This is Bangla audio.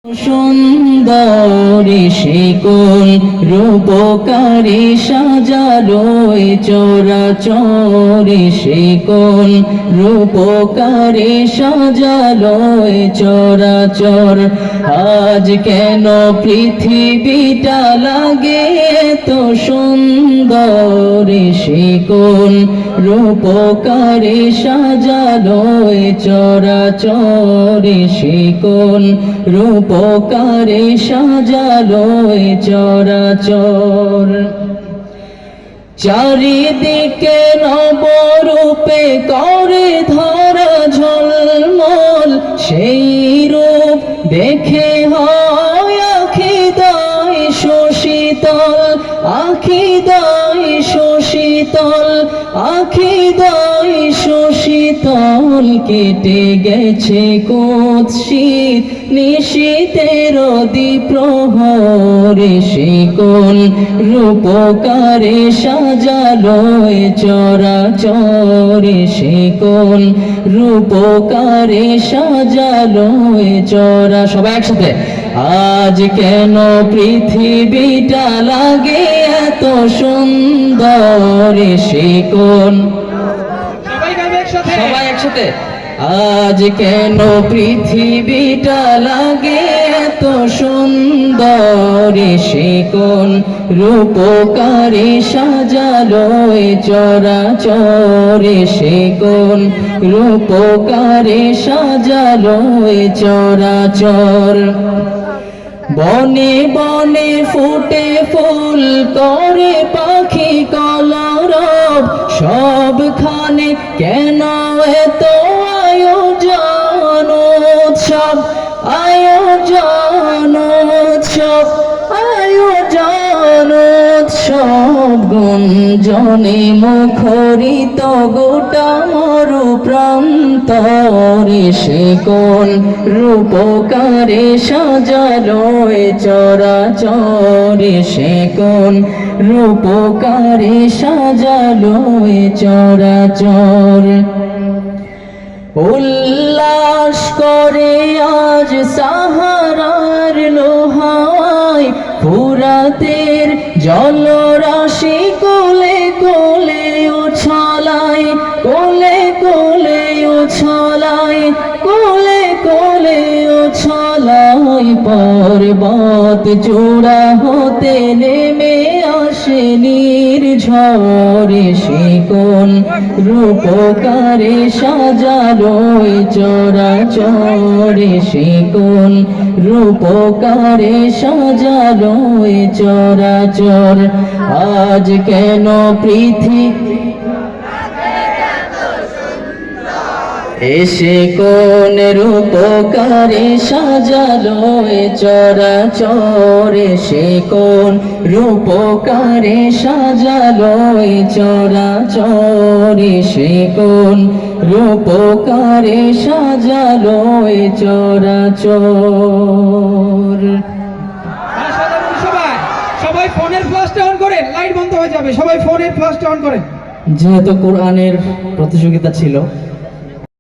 সুন্দরী শিকল রূপকারী সাজালো চরাচরে শিকল রূপকারী সাজালো চরাচর। আজ কেন পৃথিবীটা লাগে তো সুন্দরী শিকল রূপকারী সাজালো চরাচরে শিকল রূপকারে সাজালো চরাচর। চারিদিকে নবরূপে করে ধরা ঝলমল, সেই রূপ দেখে হয় আখিদায় শোষিতল, আখিদায় শোষিতল, আখিদায় শোষিতল। কেটে গেছে কুৎসিত নিশীথের দ্বিপ্রহরে শিকল রূপকারে সাজালো চরাচরে শিকল রূপকারে সাজালো চরা। সবাই একসাথে। আজ কেন পৃথিবীটা লাগে এত সুন্দর শিকল। সবাই একসাথে। আজ কেন পৃথিবীটা লাগে এত সুন্দর শিকল রূপকারে সাজালো চরাচরে শিকল রূপকারে সাজালো চরাচর। বনে বনে ফুটে ফুল করে পাখি কলরব, সবখানে কেন এত আয়োজন উৎসব, আয়োজন উৎসব, আয়োজন উৎসব। গুঞ্জনে মুখরিত গোটা মরু প্রান্তরে শিকল রূপকারে সাজালো চরাচরে শিকল রূপকারে সাজালো চরাচর। উল্লাস করে আজ সাহারার লোহায়, ফুরাতের জলরাশি কোলে কোলে উছলায়, কোলে কোলে উছলায়, কোলে কোলে উছলায়। পর্বত চূড়া হতে নেমে আসে নির্ঝরে শিকল রূপকারে সাজালো চরাচরে শিকল রূপকারে সাজালো চরাচর। আজ কেন পৃথিবী এসে কোন রূপকারে সাজালো চরাচরে শিকল রূপকারে সাজালো চরাচরে শিকল রূপকারে সাজালো চরাচর। সবাই ফোনের ফ্ল্যাশটা অন করেন, লাইট বন্ধ হয়ে যাবে। সবাই ফোনের ফ্ল্যাশটা অন করেন। যেহেতু কোরআনের প্রতিযোগিতা ছিল,